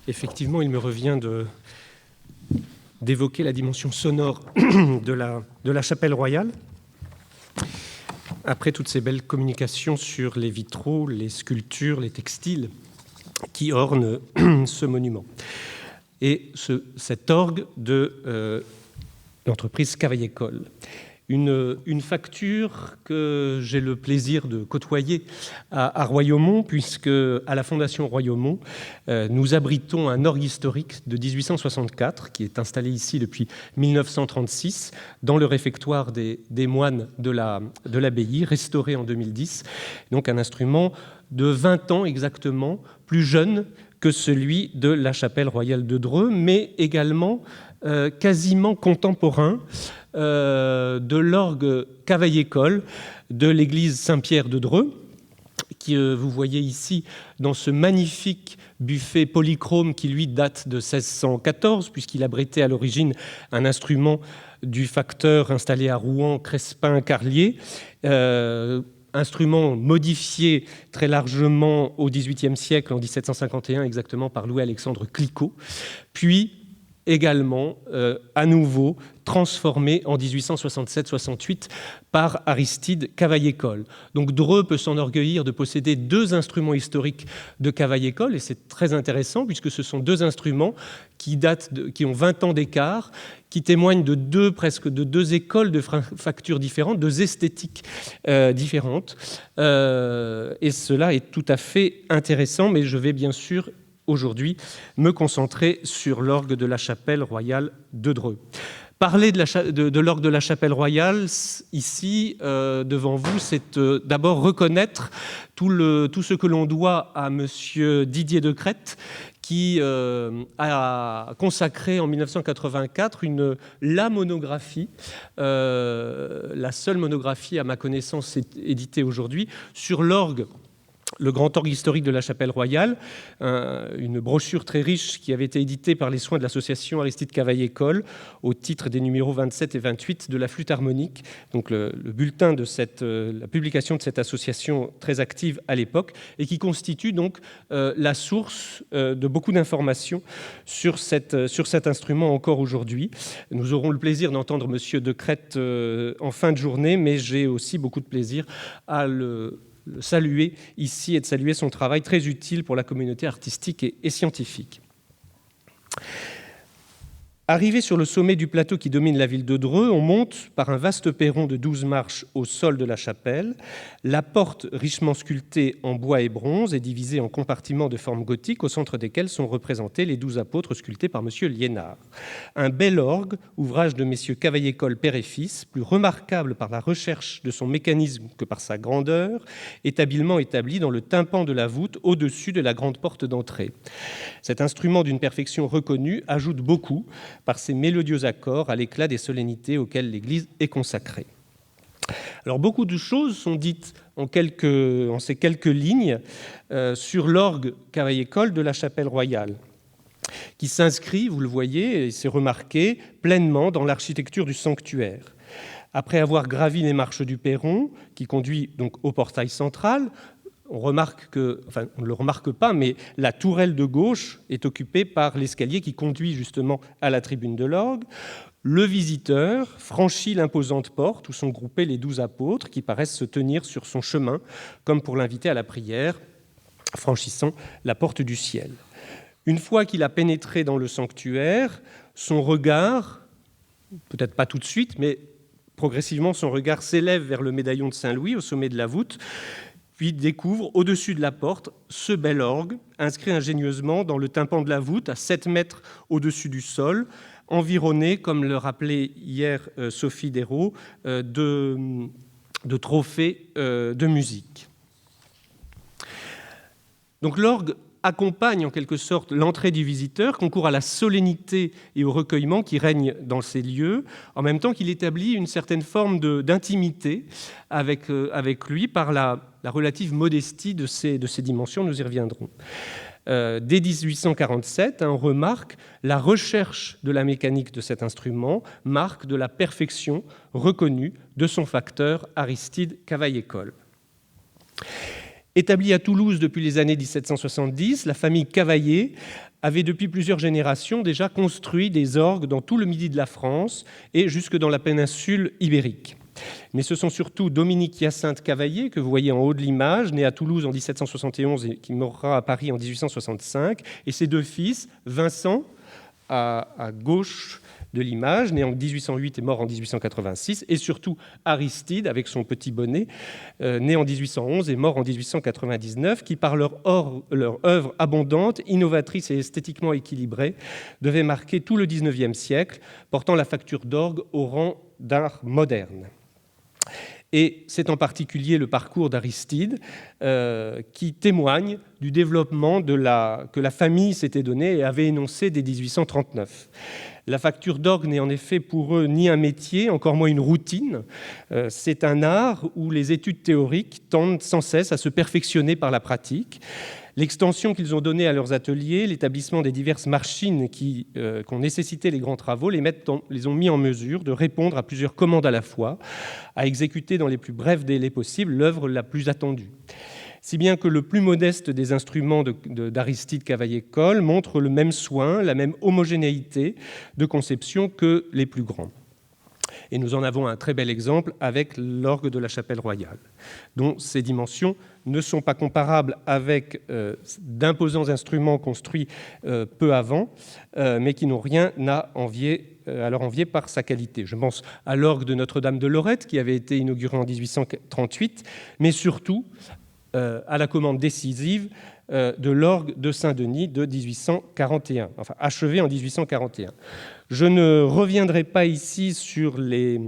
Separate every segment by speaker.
Speaker 1: effectivement, il me revient d'évoquer la dimension sonore de la chapelle royale. Après toutes ces belles communications sur les vitraux, les sculptures, les textiles qui ornent ce monument. Et cet orgue de l'entreprise Cavaillé-Coll. Une facture que j'ai le plaisir de côtoyer à Royaumont, puisque à la Fondation Royaumont, nous abritons un orgue historique de 1864 qui est installé ici depuis 1936 dans le réfectoire des moines de l'abbaye, restauré en 2010. Donc un instrument de 20 ans exactement, plus jeune que celui de la chapelle royale de Dreux, mais également quasiment contemporain de l'orgue Cavaillé-Coll de l'église Saint-Pierre de Dreux, qui vous voyez ici dans ce magnifique buffet polychrome qui, lui, date de 1614, puisqu'il abritait à l'origine un instrument du facteur installé à Rouen, Crespin-Carlier, instrument modifié très largement au XVIIIe siècle, en 1751 exactement, par Louis-Alexandre Clicquot, puis également, à nouveau, transformé en 1867-68 par Aristide Cavaillé-Coll. Donc Dreux peut s'enorgueillir de posséder deux instruments historiques de Cavaillé-Coll, et c'est très intéressant puisque ce sont deux instruments qui ont 20 ans d'écart, qui témoignent de presque deux écoles de factures différentes, deux esthétiques différentes. Et cela est tout à fait intéressant, mais je vais bien sûr aujourd'hui me concentrer sur l'orgue de la chapelle royale de Dreux. Parler de l'orgue de la chapelle royale, ici, devant vous, c'est d'abord reconnaître tout ce que l'on doit à monsieur Didier de Crête, qui a consacré en 1984 la monographie, la seule monographie à ma connaissance éditée aujourd'hui, sur l'orgue, le grand orgue historique de la chapelle royale, une brochure très riche qui avait été éditée par les soins de l'association Aristide Cavaillé-Coll au titre des numéros 27 et 28 de la flûte harmonique, donc le bulletin de la publication de cette association très active à l'époque, et qui constitue donc la source de beaucoup d'informations sur cet instrument encore aujourd'hui. Nous aurons le plaisir d'entendre monsieur de Crête en fin de journée, mais j'ai aussi beaucoup de plaisir à le saluer ici et de saluer son travail très utile pour la communauté artistique et scientifique. Arrivé sur le sommet du plateau qui domine la ville de Dreux, on monte par un vaste perron de 12 marches au sol de la chapelle. La porte, richement sculptée en bois et bronze, est divisée en compartiments de forme gothique, au centre desquels sont représentés les 12 apôtres sculptés par M. Liénard. Un bel orgue, ouvrage de messieurs Cavaillé-Coll père et fils, plus remarquable par la recherche de son mécanisme que par sa grandeur, est habilement établi dans le tympan de la voûte au-dessus de la grande porte d'entrée. Cet instrument d'une perfection reconnue ajoute beaucoup, par ses mélodieux accords, à l'éclat des solennités auxquelles l'Église est consacrée. Alors, beaucoup de choses sont dites en ces quelques lignes sur l'orgue Cavaillé-Coll de la chapelle royale, qui s'inscrit, vous le voyez, et c'est remarqué, pleinement dans l'architecture du sanctuaire. Après avoir gravi les marches du perron, qui conduit donc au portail central, on ne le remarque pas, mais la tourelle de gauche est occupée par l'escalier qui conduit justement à la tribune de l'orgue. Le visiteur franchit l'imposante porte où sont groupés les 12 apôtres qui paraissent se tenir sur son chemin, comme pour l'inviter à la prière, franchissant la porte du ciel. Une fois qu'il a pénétré dans le sanctuaire, son regard, peut-être pas tout de suite, mais progressivement son regard s'élève vers le médaillon de Saint-Louis au sommet de la voûte, puis découvre au-dessus de la porte ce bel orgue, inscrit ingénieusement dans le tympan de la voûte, à 7 mètres au-dessus du sol, environné, comme le rappelait hier Sophie Dérault, de trophées de musique. Donc l'orgue accompagne en quelque sorte l'entrée du visiteur, concourt à la solennité et au recueillement qui règnent dans ces lieux, en même temps qu'il établit une certaine forme d'intimité avec lui par la relative modestie de ses dimensions, nous y reviendrons. Dès 1847, on remarque la recherche de la mécanique de cet instrument, marque de la perfection reconnue de son facteur Aristide Cavaillé-Coll. Établie à Toulouse depuis les années 1770, la famille Cavaillé avait depuis plusieurs générations déjà construit des orgues dans tout le midi de la France et jusque dans la péninsule ibérique. Mais ce sont surtout Dominique-Hyacinthe Cavaillé, que vous voyez en haut de l'image, né à Toulouse en 1771 et qui mourra à Paris en 1865, et ses deux fils, Vincent, à gauche de l'image, né en 1808 et mort en 1886, et surtout Aristide, avec son petit bonnet, né en 1811 et mort en 1899, qui, par leur œuvre abondante, innovatrice et esthétiquement équilibrée, devaient marquer tout le XIXe siècle, portant la facture d'orgue au rang d'art moderne. Et c'est en particulier le parcours d'Aristide qui témoigne du développement que la famille s'était donné et avait énoncé dès 1839. La facture d'orgue n'est en effet pour eux ni un métier, encore moins une routine. C'est un art où les études théoriques tendent sans cesse à se perfectionner par la pratique. L'extension qu'ils ont donnée à leurs ateliers, l'établissement des diverses machines qu'ont nécessité les grands travaux, les ont mis en mesure de répondre à plusieurs commandes à la fois, à exécuter dans les plus brefs délais possibles l'œuvre la plus attendue. Si bien que le plus modeste des instruments d'Aristide Cavaillé-Coll montre le même soin, la même homogénéité de conception que les plus grands. Et nous en avons un très bel exemple avec l'orgue de la Chapelle Royale, dont ces dimensions ne sont pas comparables avec d'imposants instruments construits peu avant, mais qui n'ont rien à leur envier par sa qualité. Je pense à l'orgue de Notre-Dame de Lorette, qui avait été inauguré en 1838, mais surtout à la commande décisive de l'orgue de Saint-Denis de 1841, enfin achevé en 1841. Je ne reviendrai pas ici sur les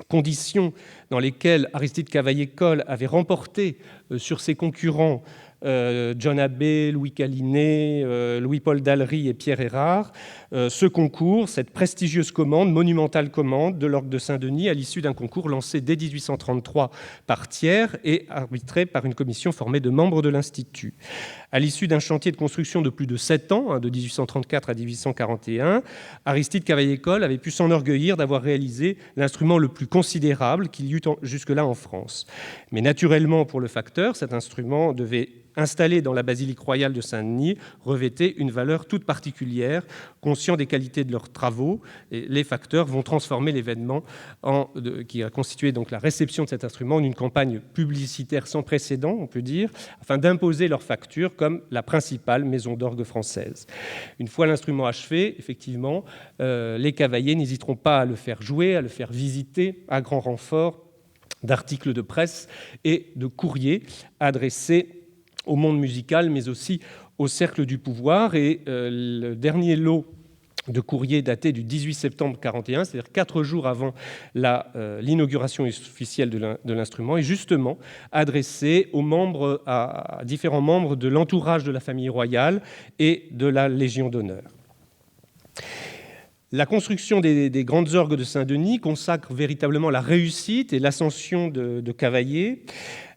Speaker 1: conditions dans lesquelles Aristide Cavaillé-Coll avait remporté sur ses concurrents John Abbé, Louis Calinet, Louis-Paul Dallery et Pierre Érard, ce concours, cette prestigieuse commande, monumentale commande de l'orgue de Saint-Denis à l'issue d'un concours lancé dès 1833 par Thiers et arbitré par une commission formée de membres de l'Institut. À l'issue d'un chantier de construction de plus de 7 ans, de 1834 à 1841, Aristide Cavaillé-Coll avait pu s'enorgueillir d'avoir réalisé l'instrument le plus considérable qu'il y eût jusque-là en France. Mais naturellement, pour le facteur, cet instrument devait installés dans la basilique royale de Saint-Denis, revêtaient une valeur toute particulière. Conscients des qualités de leurs travaux, et les facteurs vont transformer l'événement qui a constitué donc la réception de cet instrument en une campagne publicitaire sans précédent, on peut dire, afin d'imposer leur facture comme la principale maison d'orgue française. Une fois l'instrument achevé, effectivement, les cavaliers n'hésiteront pas à le faire jouer, à le faire visiter à grand renfort d'articles de presse et de courriers adressés au monde musical, mais aussi au cercle du pouvoir. Et le dernier lot de courrier daté du 18 septembre 1941, c'est-à-dire 4 jours avant l'inauguration officielle de l'instrument, est justement adressé à différents membres de l'entourage de la famille royale et de la Légion d'honneur. La construction des grandes orgues de Saint-Denis consacre véritablement la réussite et l'ascension de Cavaillé.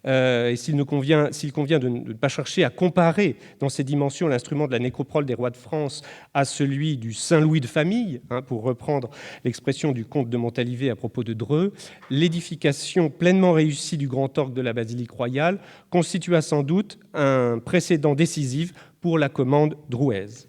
Speaker 1: Et s'il convient de ne pas chercher à comparer dans ses dimensions l'instrument de la nécropole des rois de France à celui du Saint-Louis de famille, pour reprendre l'expression du comte de Montalivet à propos de Dreux, l'édification pleinement réussie du grand orgue de la basilique royale constitua sans doute un précédent décisif pour la commande drouaise.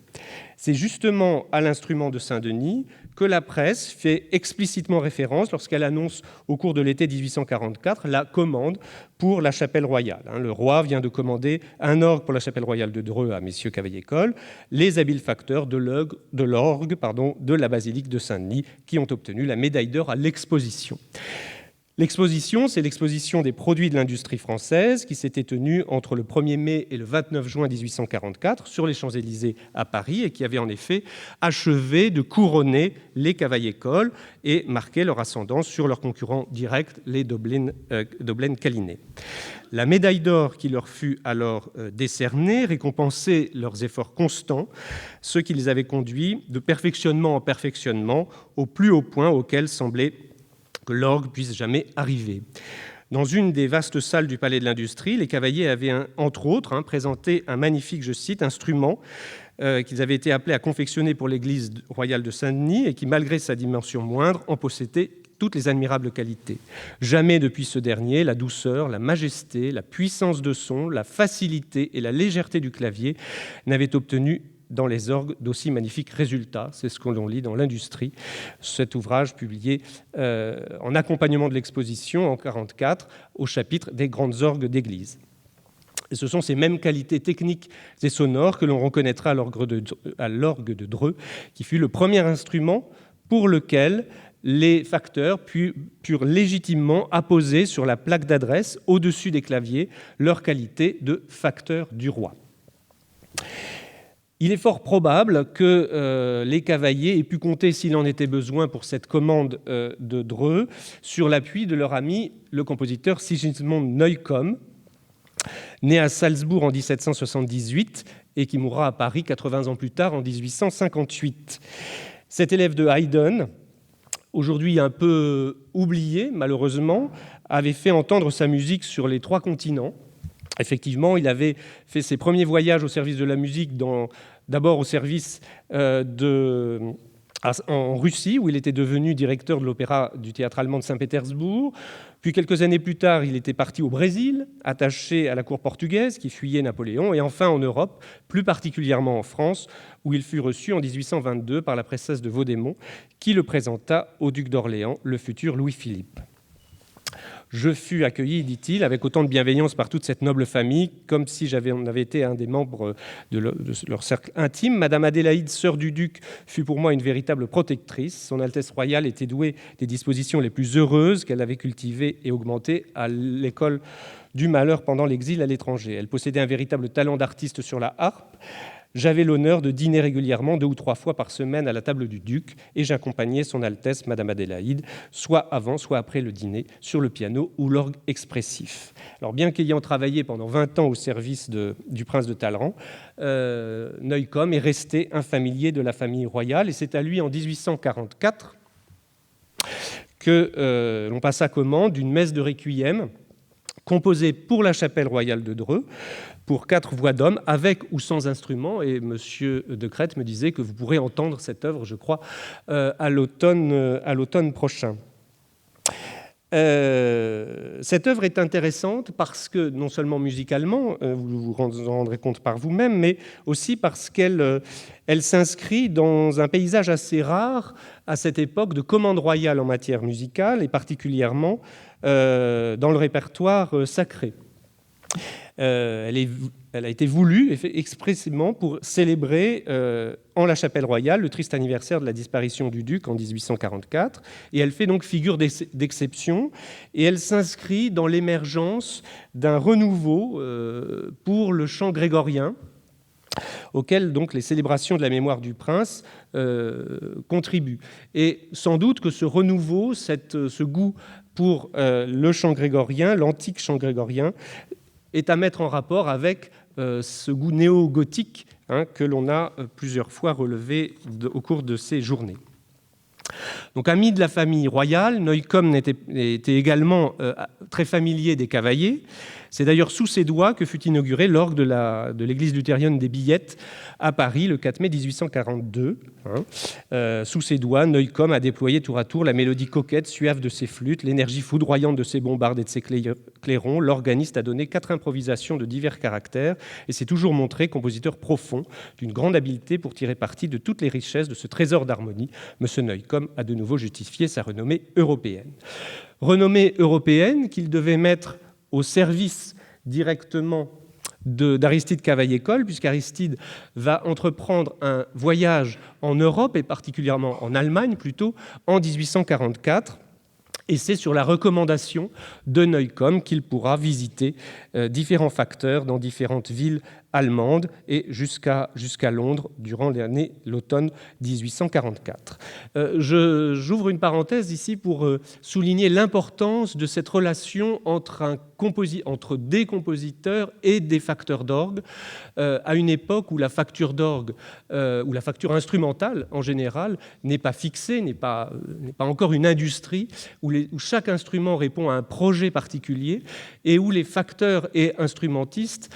Speaker 1: C'est justement à l'instrument de Saint-Denis que la presse fait explicitement référence lorsqu'elle annonce au cours de l'été 1844 la commande pour la chapelle royale. Le roi vient de commander un orgue pour la chapelle royale de Dreux à messieurs Cavaillé-Coll, les habiles facteurs de l'orgue de la basilique de Saint-Denis qui ont obtenu la médaille d'or à l'exposition. L'exposition, c'est l'exposition des produits de l'industrie française qui s'était tenue entre le 1er mai et le 29 juin 1844 sur les Champs-Élysées à Paris et qui avait en effet achevé de couronner les Cavaillé-Coll et marqué leur ascendance sur leurs concurrents directs, les Doblaine-Calinet. La médaille d'or qui leur fut alors décernée récompensait leurs efforts constants, ce qui les avait conduits de perfectionnement en perfectionnement au plus haut point auquel semblait que l'orgue puisse jamais arriver. Dans une des vastes salles du Palais de l'Industrie, les Cavaillés avaient, entre autres, présenté un magnifique, je cite, instrument qu'ils avaient été appelés à confectionner pour l'église royale de Saint-Denis et qui, malgré sa dimension moindre, en possédait toutes les admirables qualités. Jamais depuis ce dernier, la douceur, la majesté, la puissance de son, la facilité et la légèreté du clavier n'avaient obtenu dans les orgues d'aussi magnifiques résultats. C'est ce que l'on lit dans l'Industrie, cet ouvrage publié en accompagnement de l'exposition en 1944 au chapitre des grandes orgues d'église. Et ce sont ces mêmes qualités techniques et sonores que l'on reconnaîtra à l'orgue de Dreux, qui fut le premier instrument pour lequel les facteurs purent légitimement apposer sur la plaque d'adresse, au-dessus des claviers, leur qualité de facteur du roi. Il est fort probable que les cavaliers aient pu compter, s'il en était besoin pour cette commande de Dreux, sur l'appui de leur ami, le compositeur Sigismund Neukomm, né à Salzbourg en 1778 et qui mourra à Paris 80 ans plus tard, en 1858. Cet élève de Haydn, aujourd'hui un peu oublié malheureusement, avait fait entendre sa musique sur les 3 continents. Effectivement, il avait fait ses premiers voyages au service de la musique, d'abord au service en Russie, où il était devenu directeur de l'opéra du théâtre allemand de Saint-Pétersbourg. Puis quelques années plus tard, il était parti au Brésil, attaché à la cour portugaise qui fuyait Napoléon, et enfin en Europe, plus particulièrement en France, où il fut reçu en 1822 par la princesse de Vaudémont, qui le présenta au duc d'Orléans, le futur Louis-Philippe. Je fus accueilli, dit-il, avec autant de bienveillance par toute cette noble famille, comme si on avait été un des membres de leur cercle intime. Madame Adélaïde, sœur du duc, fut pour moi une véritable protectrice. Son Altesse royale était douée des dispositions les plus heureuses qu'elle avait cultivées et augmentées à l'école du malheur pendant l'exil à l'étranger. Elle possédait un véritable talent d'artiste sur la harpe. J'avais l'honneur de dîner régulièrement 2 ou 3 fois par semaine à la table du duc et j'accompagnais son Altesse, Madame Adélaïde, soit avant, soit après le dîner, sur le piano ou l'orgue expressif. Alors, bien qu'ayant travaillé pendant 20 ans au service du prince de Talleyrand, Neukomm est resté un familier de la famille royale et c'est à lui, en 1844, que l'on passa commande d'une messe de requiem composée pour la chapelle royale de Dreux, pour 4 voix d'hommes, avec ou sans instrument. Et M. de Crête me disait que vous pourrez entendre cette œuvre, je crois, à l'automne prochain. Cette œuvre est intéressante parce que, non seulement musicalement, vous vous en rendrez compte par vous-même, mais aussi parce qu'elle s'inscrit dans un paysage assez rare à cette époque de commande royale en matière musicale, et particulièrement dans le répertoire sacré. Elle a été voulue expressément pour célébrer en la chapelle royale le triste anniversaire de la disparition du duc en 1844, et elle fait donc figure d'exception, et elle s'inscrit dans l'émergence d'un renouveau pour le chant grégorien, auquel donc les célébrations de la mémoire du prince contribuent. Et sans doute que ce renouveau, ce goût pour le chant grégorien, l'antique chant grégorien, est à mettre en rapport avec ce goût néo-gothique que l'on a plusieurs fois relevé au cours de ces journées. Donc, ami de la famille royale, Neukomm était également très familier des cavaliers. C'est d'ailleurs sous ses doigts que fut inaugurée l'orgue de l'église luthérienne des Billettes à Paris le 4 mai 1842. Sous ses doigts, Neukomm a déployé tour à tour la mélodie coquette, suave de ses flûtes, l'énergie foudroyante de ses bombardes et de ses clairons. L'organiste a donné 4 improvisations de divers caractères et s'est toujours montré compositeur profond, d'une grande habileté pour tirer parti de toutes les richesses de ce trésor d'harmonie. M. Neukomm a de nouveau justifié sa renommée européenne. Renommée européenne qu'il devait mettre au service directement d'Aristide Cavaillé-Coll, puisqu'Aristide va entreprendre un voyage en Europe, et particulièrement en Allemagne plutôt, en 1844. Et c'est sur la recommandation de Neukomm qu'il pourra visiter différents facteurs dans différentes villes allemandes et jusqu'à Londres durant l'automne 1844. J'ouvre une parenthèse ici pour souligner l'importance de cette relation entre des compositeurs et des facteurs d'orgue à une époque où la facture d'orgue, où la facture instrumentale en général n'est pas fixée, n'est pas encore une industrie, où chaque instrument répond à un projet particulier et où les facteurs et instrumentistes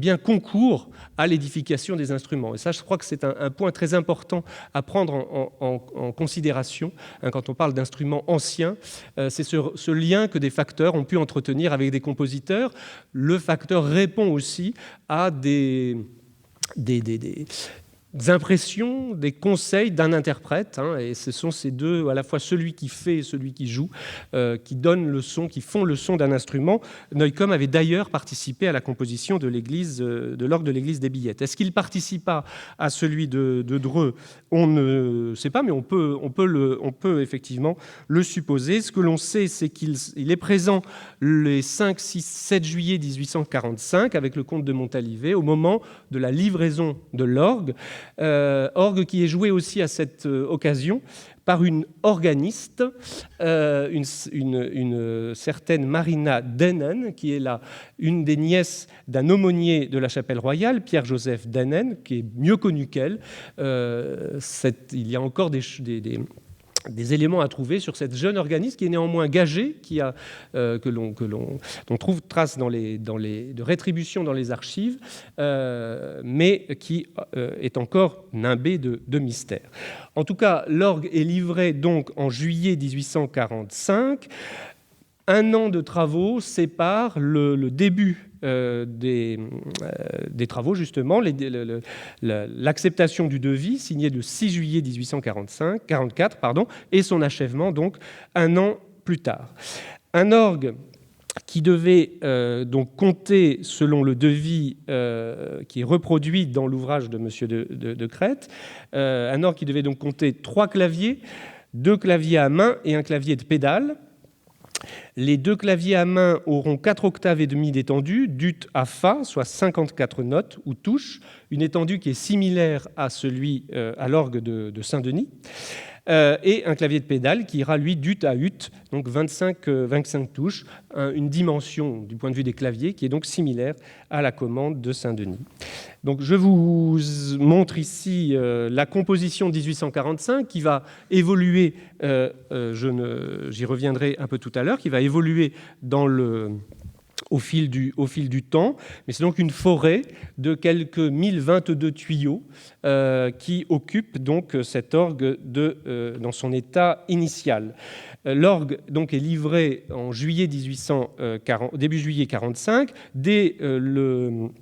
Speaker 1: bien, concourent à l'édification des instruments. Et ça, je crois que c'est un point très important à prendre en considération quand on parle d'instruments anciens. C'est ce lien que des facteurs ont pu entretenir avec des compositeurs. Le facteur répond aussi à des impressions, des conseils d'un interprète, et ce sont ces deux, à la fois celui qui fait et celui qui joue, qui donnent le son, qui font le son d'un instrument. Neukomm avait d'ailleurs participé à la composition de l'orgue de l'église des Billettes. Est-ce qu'il participa à celui de Dreux? On ne sait pas, mais on peut effectivement le supposer. Ce que l'on sait, c'est qu'il est présent les 5, 6, 7 juillet 1845 avec le comte de Montalivet au moment de la livraison de l'orgue. Orgue qui est joué aussi à cette occasion par une organiste, une certaine Marina Dennen, qui est une des nièces d'un aumônier de la Chapelle Royale, Pierre-Joseph Dennen, qui est mieux connu qu'elle. Il y a encore des éléments à trouver sur cette jeune organiste qui est néanmoins gagée, dont trouve trace de rétribution dans les archives, mais qui est encore nimbée de mystère. En tout cas, l'orgue est livré donc en juillet 1845. Un an de travaux sépare le début des travaux, justement, l'acceptation du devis, signé le 6 juillet 1844, et son achèvement, donc, un an plus tard. Un orgue qui devait donc compter, selon le devis qui est reproduit dans l'ouvrage de M. de Crète, un orgue qui devait donc compter 3 claviers, 2 claviers à main et un clavier de pédale. Les 2 claviers à main auront 4 octaves et demie d'étendue, d'ut à fa, soit 54 notes ou touches, une étendue qui est similaire à l'orgue de Saint-Denis, et un clavier de pédale qui ira, lui, d'ut à ut, donc 25 touches, une dimension du point de vue des claviers qui est donc similaire à la commande de Saint-Denis. Donc je vous montre ici la composition de 1845 qui va évoluer, j'y reviendrai un peu tout à l'heure, qui va évoluer au fil du temps, mais c'est donc une forêt de quelques 1022 tuyaux qui occupent donc cet orgue dans son état initial. L'orgue donc est livré en début juillet 45. Dès le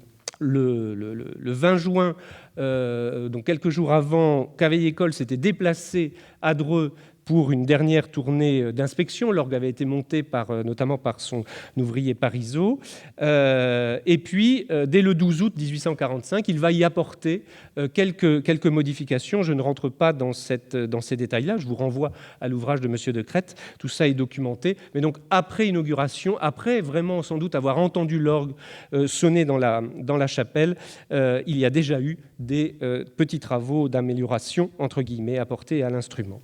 Speaker 1: 20 juin, donc quelques jours avant, Cavaillé-Coll s'était déplacé à Dreux pour une dernière tournée d'inspection. L'orgue avait été monté notamment par son ouvrier Parisot. Et puis, dès le 12 août 1845, il va y apporter quelques modifications. Je ne rentre pas dans ces détails-là. Je vous renvoie à l'ouvrage de M. de Crète. Tout ça est documenté. Mais donc, après inauguration, après vraiment sans doute avoir entendu l'orgue sonner dans la chapelle, il y a déjà eu des petits travaux d'amélioration, entre guillemets, apportés à l'instrument.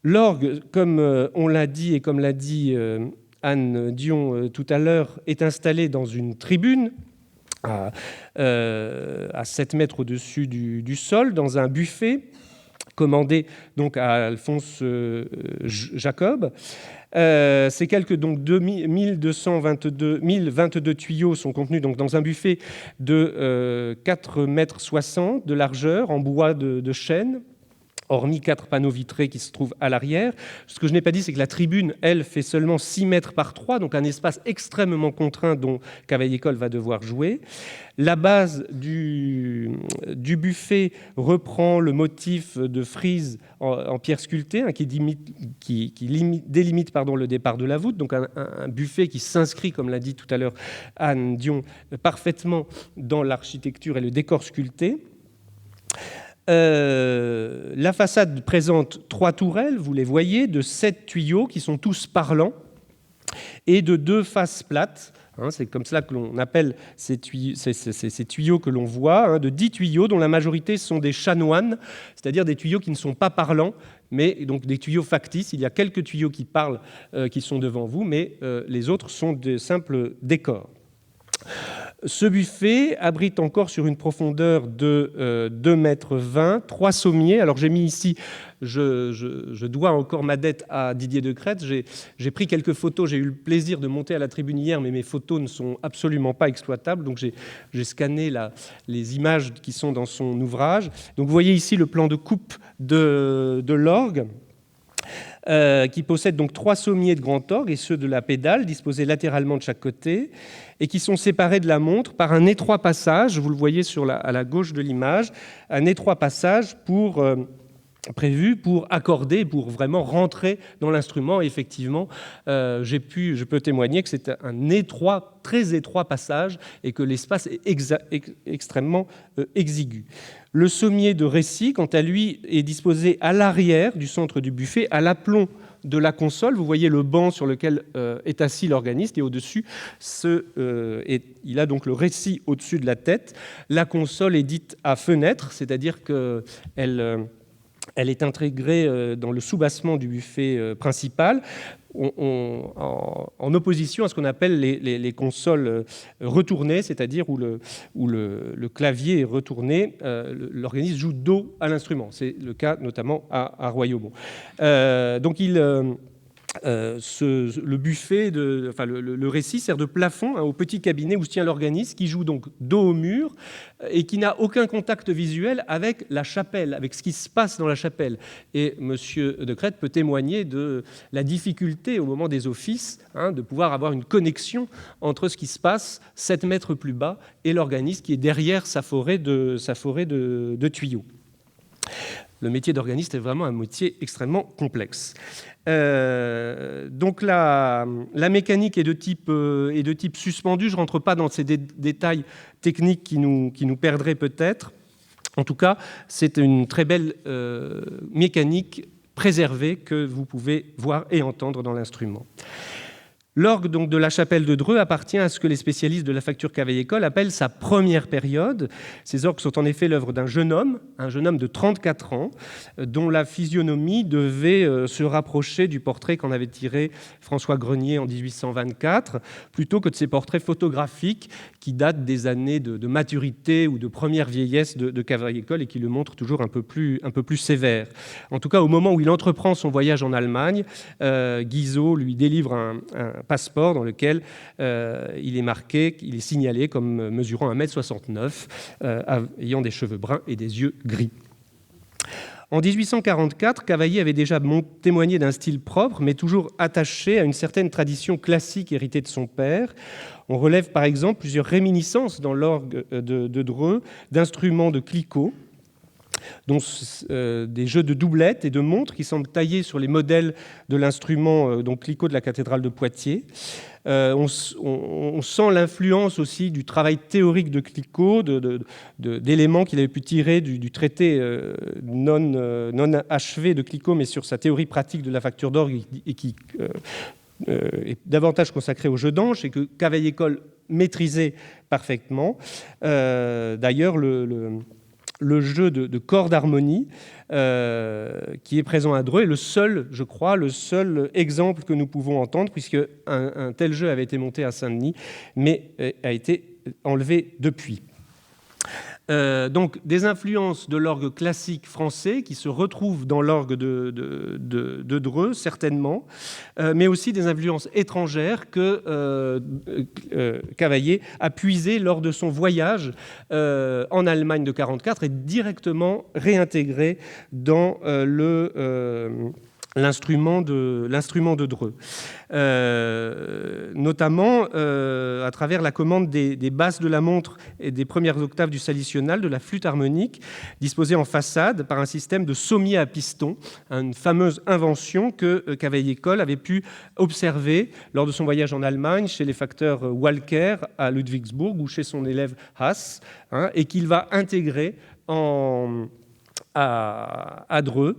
Speaker 1: L'orgue, comme on l'a dit et comme l'a dit Anne Dion tout à l'heure, est installé dans une tribune à 7 mètres au-dessus du sol, dans un buffet commandé donc à Alphonse Jacob. Ces quelques 1022 tuyaux sont contenus donc dans un buffet de 4,60 mètres de largeur en bois de chêne, hormis 4 panneaux vitrés qui se trouvent à l'arrière. Ce que je n'ai pas dit, c'est que la tribune, elle, fait seulement 6 mètres par 3, donc un espace extrêmement contraint dont Cavaillé-Coll va devoir jouer. La base du buffet reprend le motif de frise en pierre sculptée, qui délimite le départ de la voûte, donc un buffet qui s'inscrit, comme l'a dit tout à l'heure Anne Dion, parfaitement dans l'architecture et le décor sculpté. La façade présente 3 tourelles, vous les voyez, de 7 tuyaux qui sont tous parlants et de 2 faces plates. C'est comme cela que l'on appelle ces tuyaux que l'on voit, de 10 tuyaux dont la majorité sont des chanoines, c'est-à-dire des tuyaux qui ne sont pas parlants, mais donc des tuyaux factices. Il y a quelques tuyaux qui parlent, qui sont devant vous, mais les autres sont de simples décors. Ce buffet abrite encore sur une profondeur de 2,20 m 3 sommiers. Alors j'ai mis ici, je dois encore ma dette à Didier Decrètre. J'ai pris quelques photos, j'ai eu le plaisir de monter à la tribune hier, mais mes photos ne sont absolument pas exploitables. Donc j'ai scanné les images qui sont dans son ouvrage. Donc vous voyez ici le plan de coupe de l'orgue. Qui possède donc 3 sommiers de grand orgue et ceux de la pédale disposés latéralement de chaque côté et qui sont séparés de la montre par un étroit passage, vous le voyez à la gauche de l'image, un étroit passage prévu pour accorder, pour vraiment rentrer dans l'instrument. Et effectivement, je peux témoigner que c'est un étroit, très étroit passage et que l'espace est extrêmement exigu. Le sommier de récit, quant à lui, est disposé à l'arrière du centre du buffet, à l'aplomb de la console. Vous voyez le banc sur lequel est assis l'organiste et au-dessus, il a donc le récit au-dessus de la tête. La console est dite à fenêtre, c'est-à-dire qu'elle est intégrée dans le soubassement du buffet principal, en opposition à ce qu'on appelle les consoles retournées, c'est-à-dire où le clavier est retourné, l'organiste joue dos à l'instrument. C'est le cas notamment à Royaumont. Donc le buffet, le récit sert de plafond au petit cabinet où se tient l'organiste, qui joue donc dos au mur et qui n'a aucun contact visuel avec la chapelle, avec ce qui se passe dans la chapelle. Et M. Decrètre peut témoigner de la difficulté au moment des offices de pouvoir avoir une connexion entre ce qui se passe 7 mètres plus bas et l'organiste qui est derrière sa forêt de tuyaux. Le métier d'organiste est vraiment un métier extrêmement complexe. Donc la mécanique est de type suspendu. Je ne rentre pas dans ces détails techniques qui nous perdraient peut-être. En tout cas, c'est une très belle mécanique préservée que vous pouvez voir et entendre dans l'instrument. L'orgue donc, de la chapelle de Dreux appartient à ce que les spécialistes de la facture Cavaillé-Coll appellent sa première période. Ces orgues sont en effet l'œuvre d'un jeune homme de 34 ans, dont la physionomie devait se rapprocher du portrait qu'en avait tiré François Grenier en 1824, plutôt que de ces portraits photographiques qui datent des années de maturité ou de première vieillesse de Cavaillé-Coll et qui le montrent toujours un peu plus sévère. En tout cas, au moment où il entreprend son voyage en Allemagne, Guizot lui délivre un passeport dans lequel il est signalé comme mesurant 1,69 m, ayant des cheveux bruns et des yeux gris. En 1844, Cavaillé avait déjà témoigné d'un style propre, mais toujours attaché à une certaine tradition classique héritée de son père. On relève par exemple plusieurs réminiscences dans l'orgue de Dreux d'instruments de Clicquot, dont des jeux de doublettes et de montres qui semblent taillés sur les modèles de l'instrument Clicquot de la cathédrale de Poitiers. On sent l'influence aussi du travail théorique de Clicquot, d'éléments qu'il avait pu tirer du traité non achevé de Clicquot, mais sur sa théorie pratique de la facture d'orgue et qui est davantage consacré au jeu d'anche et que Cavaillé-Coll maîtrisait parfaitement. D'ailleurs, le jeu de corps d'harmonie qui est présent à Dreux est le seul exemple que nous pouvons entendre, puisque un tel jeu avait été monté à Saint-Denis, mais a été enlevé depuis. Donc des influences de l'orgue classique français qui se retrouvent dans l'orgue de Dreux, certainement, mais aussi des influences étrangères que Cavaillé a puisées lors de son voyage en Allemagne de 1944 et directement réintégrées dans l'instrument de Dreux, notamment à travers la commande des basses de la montre et des premières octaves du salitionnal, de la flûte harmonique, disposée en façade par un système de sommier à piston, une fameuse invention que Cavaillé-Coll avait pu observer lors de son voyage en Allemagne chez les facteurs Walker à Ludwigsburg ou chez son élève Haas, et qu'il va intégrer à Dreux,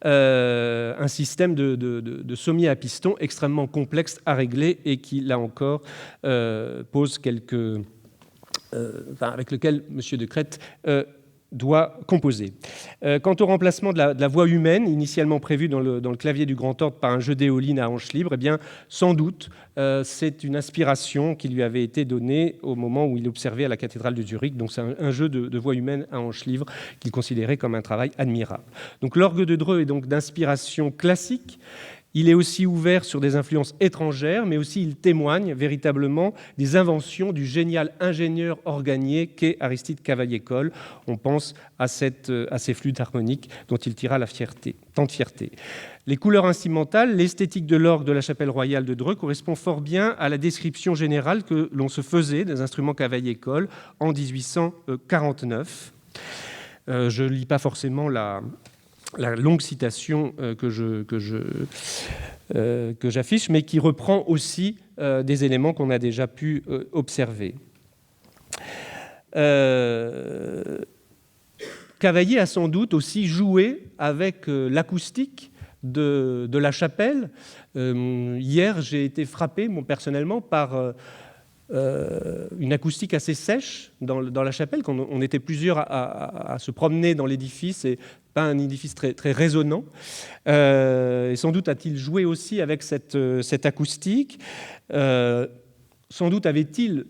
Speaker 1: un système de sommier à piston extrêmement complexe à régler et qui, là encore, pose avec lequel M. Decrètre doit composer. Quant au remplacement de la voix humaine, initialement prévu dans le clavier du grand ordre par un jeu d'éoline à hanches libres, eh bien, sans doute, c'est une inspiration qui lui avait été donnée au moment où il observait à la cathédrale de Zurich. Donc, c'est un jeu de voix humaine à hanches libres qu'il considérait comme un travail admirable. Donc, l'orgue de Dreux est donc d'inspiration classique. Il est aussi ouvert sur des influences étrangères, mais aussi il témoigne véritablement des inventions du génial ingénieur organier qu'est Aristide Cavaillé-Coll. On pense à ces flûtes harmoniques dont il tira tant de fierté. Les couleurs instrumentales, l'esthétique de l'orgue de la chapelle royale de Dreux correspond fort bien à la description générale que l'on se faisait des instruments Cavaillé-Coll en 1849. Je ne lis pas forcément la longue citation que j'affiche, mais qui reprend aussi des éléments qu'on a déjà pu observer. Cavaillé a sans doute aussi joué avec l'acoustique de la chapelle. Hier, j'ai été frappé, personnellement, par une acoustique assez sèche dans la chapelle, quand on était plusieurs à se promener dans l'édifice, et pas un édifice très, très résonnant. Et sans doute a-t-il joué aussi avec cette acoustique. Sans doute avait-il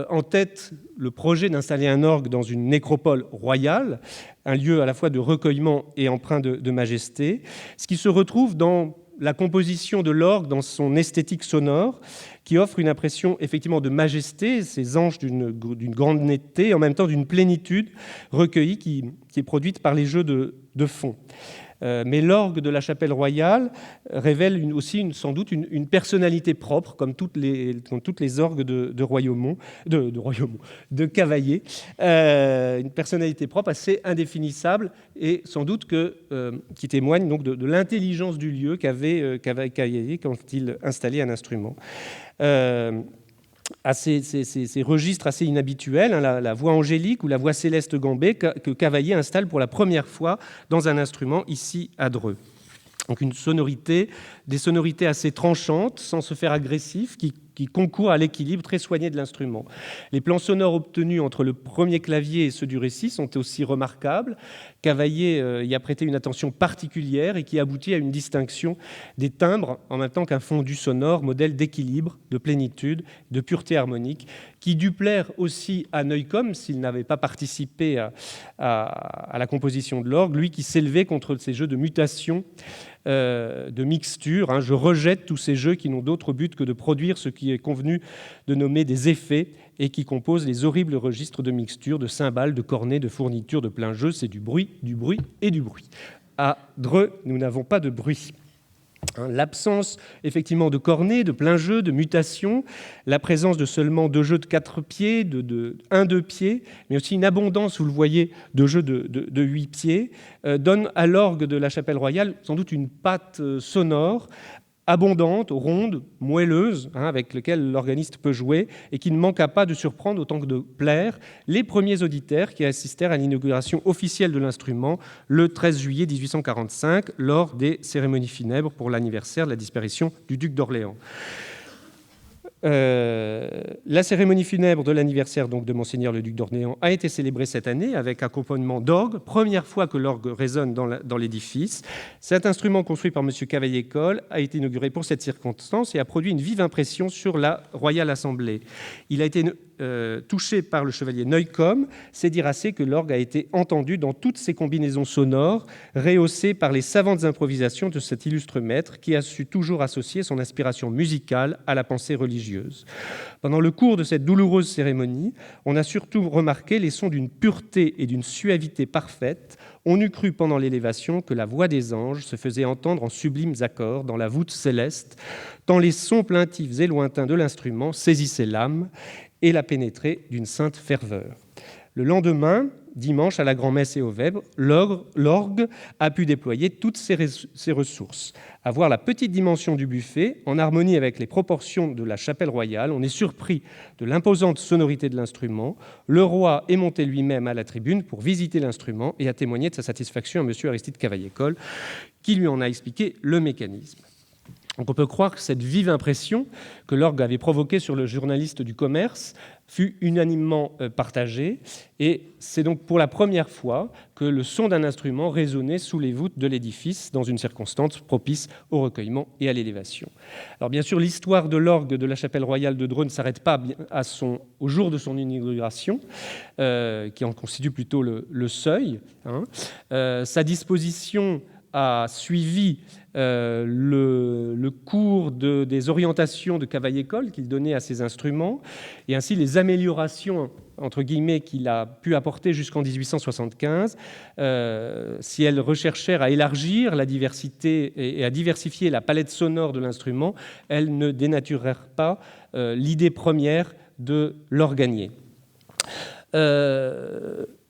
Speaker 1: en tête le projet d'installer un orgue dans une nécropole royale, un lieu à la fois de recueillement et empreint de majesté, ce qui se retrouve dans la composition de l'orgue, dans son esthétique sonore, qui offre une impression effectivement de majesté, ces anges d'une grande netteté, et en même temps d'une plénitude recueillie qui est produite par les jeux de fond. Mais l'orgue de la chapelle royale révèle aussi sans doute une personnalité propre, comme toutes les orgues de Cavaillé, une personnalité propre assez indéfinissable et sans doute qui témoigne donc de l'intelligence du lieu qu'avait Cavaillé quand il installait un instrument. À ces registres assez inhabituels, la voix angélique ou la voix céleste gambée que Cavaillé installe pour la première fois dans un instrument ici à Dreux. Donc des sonorités assez tranchantes, sans se faire agressif, qui concourent à l'équilibre très soigné de l'instrument. Les plans sonores obtenus entre le premier clavier et ceux du récit sont aussi remarquables. Cavaillé y a prêté une attention particulière et qui aboutit à une distinction des timbres en même temps qu'un fondu sonore, modèle d'équilibre, de plénitude, de pureté harmonique, qui dut plaire aussi à Neukomm s'il n'avait pas participé à la composition de l'orgue, lui qui s'élevait contre ces jeux de mutation, de mixture. Je rejette tous ces jeux qui n'ont d'autre but que de produire ce qui est convenu de nommer des effets et qui composent les horribles registres de mixture, de cymbales, de cornets, de fournitures, de plein jeu. C'est du bruit et du bruit. À Dreux, nous n'avons pas de bruit. L'absence effectivement de cornets, de plein jeu, de mutation, la présence de seulement 2 jeux de 4 pieds, de 1-2 pieds, mais aussi une abondance, vous le voyez, de jeux de 8 pieds, donne à l'orgue de la chapelle royale sans doute une patte sonore abondante, ronde, moelleuse, avec laquelle l'organiste peut jouer et qui ne manqua pas de surprendre autant que de plaire les premiers auditeurs qui assistèrent à l'inauguration officielle de l'instrument le 13 juillet 1845 lors des cérémonies funèbres pour l'anniversaire de la disparition du duc d'Orléans. La cérémonie funèbre de l'anniversaire donc de Monseigneur le duc d'Orléans a été célébrée cette année avec accompagnement d'orgue, première fois que l'orgue résonne dans l'édifice. Cet instrument construit par M. Cavaillé-Coll a été inauguré pour cette circonstance et a produit une vive impression sur la Royale Assemblée. Il a été touché par le chevalier Neukomm, c'est dire assez que l'orgue a été entendu dans toutes ses combinaisons sonores, rehaussées par les savantes improvisations de cet illustre maître qui a su toujours associer son inspiration musicale à la pensée religieuse. Pendant le cours de cette douloureuse cérémonie, on a surtout remarqué les sons d'une pureté et d'une suavité parfaite. On eût cru pendant l'élévation que la voix des anges se faisait entendre en sublimes accords dans la voûte céleste, tant les sons plaintifs et lointains de l'instrument saisissaient l'âme et la pénétraient d'une sainte ferveur. Le lendemain, dimanche, à la grand-messe et au vêpres, l'orgue a pu déployer toutes ses ressources. À voir la petite dimension du buffet, en harmonie avec les proportions de la chapelle royale, on est surpris de l'imposante sonorité de l'instrument. Le roi est monté lui-même à la tribune pour visiter l'instrument et a témoigné de sa satisfaction à M. Aristide Cavaillé-Coll, qui lui en a expliqué le mécanisme. Donc on peut croire que cette vive impression que l'orgue avait provoquée sur le journaliste du commerce fut unanimement partagée, et c'est donc pour la première fois que le son d'un instrument résonnait sous les voûtes de l'édifice dans une circonstance propice au recueillement et à l'élévation. Alors bien sûr, l'histoire de l'orgue de la chapelle royale de Dreux ne s'arrête pas au jour de son inauguration, qui en constitue plutôt le seuil. Sa disposition a suivi le cours des orientations de Cavaillé-Coll qu'il donnait à ses instruments, et ainsi les améliorations entre guillemets qu'il a pu apporter jusqu'en 1875, si elles recherchèrent à élargir la diversité et à diversifier la palette sonore de l'instrument, elles ne dénaturèrent pas l'idée première de l'organier.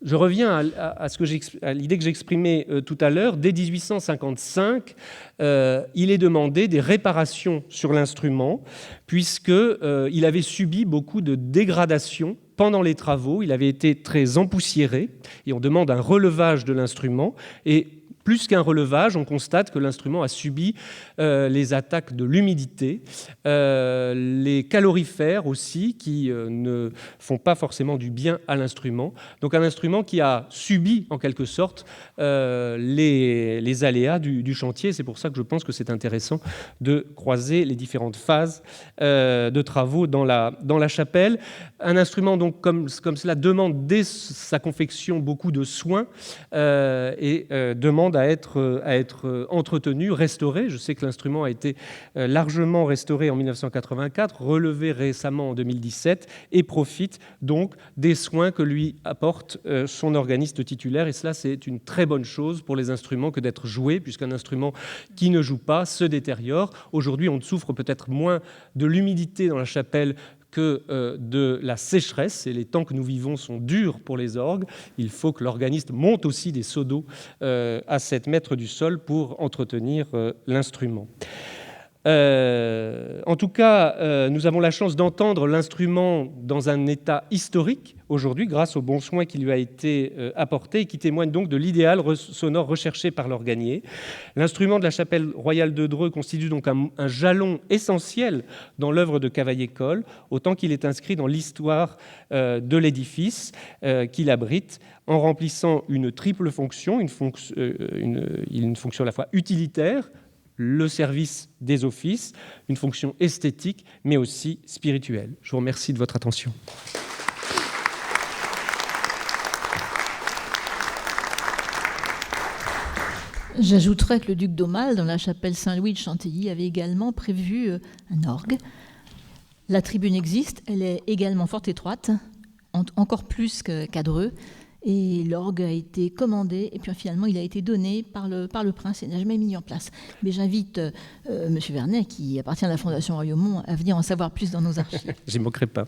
Speaker 1: Je reviens à l'idée que j'exprimais tout à l'heure. Dès 1855, il est demandé des réparations sur l'instrument, puisqu'il avait subi beaucoup de dégradations pendant les travaux. Il avait été très empoussiéré, et on demande un relevage de l'instrument. Et plus qu'un relevage, on constate que l'instrument a subi les attaques de l'humidité, les calorifères aussi, qui ne font pas forcément du bien à l'instrument. Donc un instrument qui a subi, en quelque sorte, les aléas du chantier. C'est pour ça que je pense que c'est intéressant de croiser les différentes phases de travaux dans la chapelle. Un instrument, donc, comme cela, demande dès sa confection beaucoup de soins et demande à être entretenu, restauré. Je sais que l'instrument a été largement restauré en 1984, relevé récemment en 2017, et profite donc des soins que lui apporte son organiste titulaire. Et cela, c'est une très bonne chose pour les instruments que d'être joué, puisqu'un instrument qui ne joue pas se détériore. Aujourd'hui, on souffre peut-être moins de l'humidité dans la chapelle que de la sécheresse, et les temps que nous vivons sont durs pour les orgues. Il faut que l'organiste monte aussi des seaux d'eau à 7 mètres du sol pour entretenir l'instrument. En tout cas, nous avons la chance d'entendre l'instrument dans un état historique aujourd'hui, grâce aux bons soins qui lui a été apporté, et qui témoigne donc de l'idéal sonore recherché par l'organier. L'instrument de la chapelle royale de Dreux constitue donc un jalon essentiel dans l'œuvre de Cavaillé-Coll, autant qu'il est inscrit dans l'histoire de l'édifice qu'il abrite, en remplissant une triple fonction, une fonction à la fois utilitaire, le service des offices, une fonction esthétique, mais aussi spirituelle. Je vous remercie de votre attention.
Speaker 2: J'ajouterais que le duc d'Aumale, dans la chapelle Saint-Louis de Chantilly, avait également prévu un orgue. La tribune existe, elle est également fort étroite, encore plus qu'à Dreux, et l'orgue a été commandé, et puis finalement il a été donné par le prince et n'a jamais mis en place. Mais j'invite M. Vernet, qui appartient à la Fondation Royaumont, à venir en savoir plus dans nos archives.
Speaker 1: J'y manquerai pas.